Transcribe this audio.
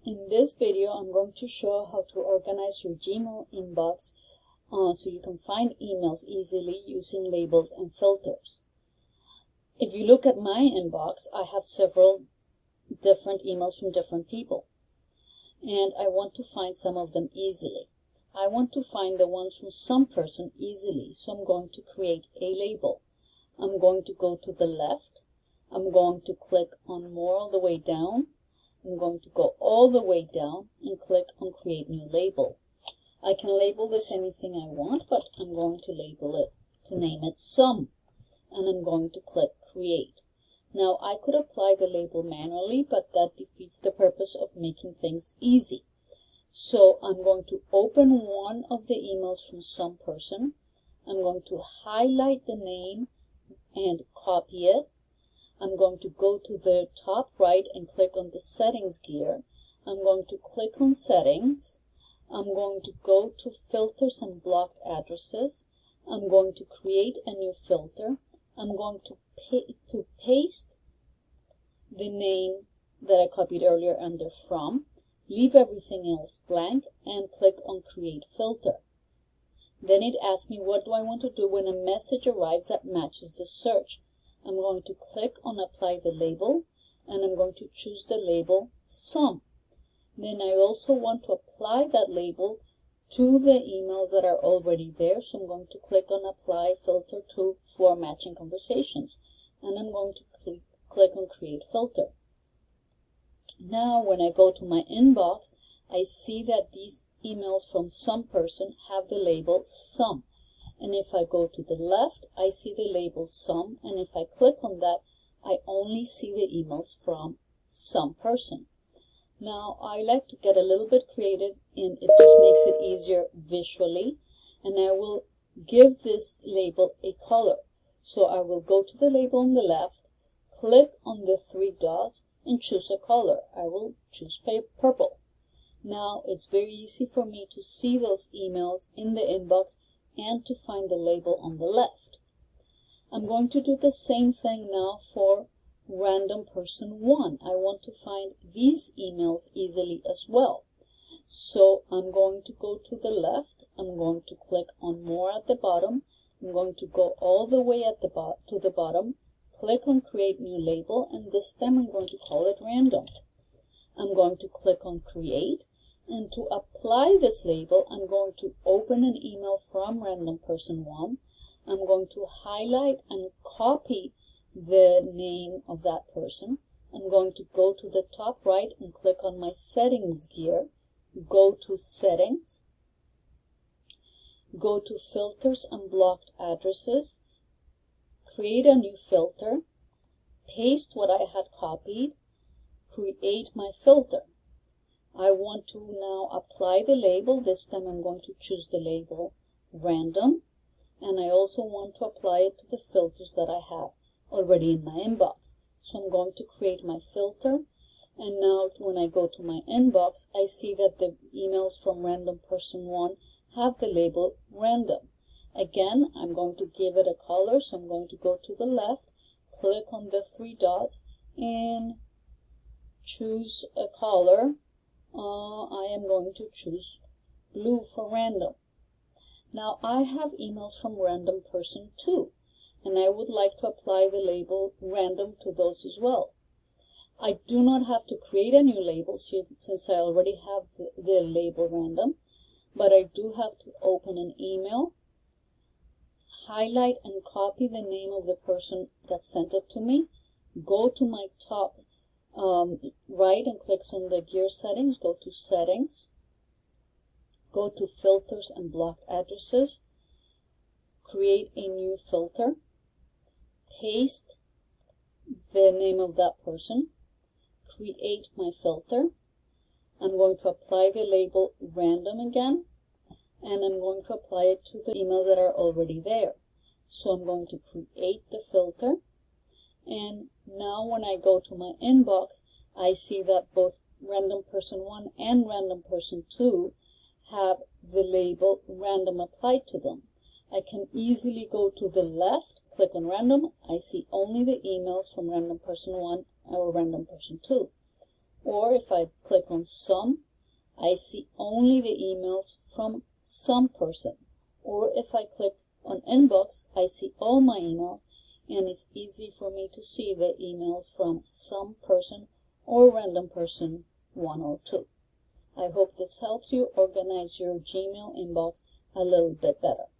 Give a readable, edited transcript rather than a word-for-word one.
In this video, I'm going to show how to organize your Gmail inbox so you can find emails easily using labels and filters. If you look at my inbox, I have several different emails from different people, and I want to find some of them easily. I want to find the ones from some person easily, so I'm going to create a label. I'm going to go to the left. I'm going to click on more all the way down. I'm going to go all the way down and click on Create New Label. I can label this anything I want, but I'm going to label it, to name it Some. And I'm going to click Create. Now, I could apply the label manually, but that defeats the purpose of making things easy. So I'm going to open one of the emails from some person. I'm going to highlight the name and copy it. I'm going to go to the top right and click on the settings gear. I'm going to click on settings. I'm going to go to filters and blocked addresses. I'm going to create a new filter. I'm going to paste the name that I copied earlier under from, leave everything else blank, and click on create filter. Then it asks me what do I want to do when a message arrives that matches the search. I'm going to click on apply the label, and I'm going to choose the label Some. Then I also want to apply that label to the emails that are already there, so I'm going to click on apply filter to for matching conversations, and I'm going to click on create filter. Now when I go to my inbox, I see that these emails from some person have the label Some. And if I go to the left, I see the label Some, and if I click on that, I only see the emails from some person. Now, I like to get a little bit creative, and it just makes it easier visually, and I will give this label a color. So I will go to the label on the left, click on the three dots, and choose a color. I will choose purple. Now, it's very easy for me to see those emails in the inbox and to find the label on the left. I'm going to do the same thing now for random person 1. I want to find these emails easily as well. So I'm going to go to the left. I'm going to click on more at the bottom. I'm going to go all the way at to the bottom, click on create new label, and this time I'm going to call it random. I'm going to click on create. And to apply this label, I'm going to open an email from random person 1. I'm going to highlight and copy the name of that person. I'm going to go to the top right and click on my settings gear. Go to settings. Go to filters and blocked addresses. Create a new filter. Paste what I had copied. Create my filter. I want to now apply the label. This time I'm going to choose the label random, and I also want to apply it to the filters that I have already in my inbox. So I'm going to create my filter, and now when I go to my inbox, I see that the emails from random person 1 have the label random. Again, I'm going to give it a color, so I'm going to go to the left, click on the three dots, and choose a color. I am going to choose blue for random. Now I have emails from random person 2, and I would like to apply the label random to those as well. I do not have to create a new label since I already have the label random, but I do have to open an email, highlight and copy the name of the person that sent it to me, go to my top right and click on the gear settings, go to settings, go to filters and blocked addresses, create a new filter, paste the name of that person, create my filter. I'm going to apply the label random again, and I'm going to apply it to the emails that are already there. So I'm going to create the filter. And now when I go to my inbox, I see that both random person 1 and random person 2 have the label random applied to them. I can easily go to the left, click on random. I see only the emails from random person 1 or random person 2. Or if I click on some, I see only the emails from some person. Or if I click on inbox, I see all my emails, and it's easy for me to see the emails from some person or random person 1 or 2. I hope this helps you organize your Gmail inbox a little bit better.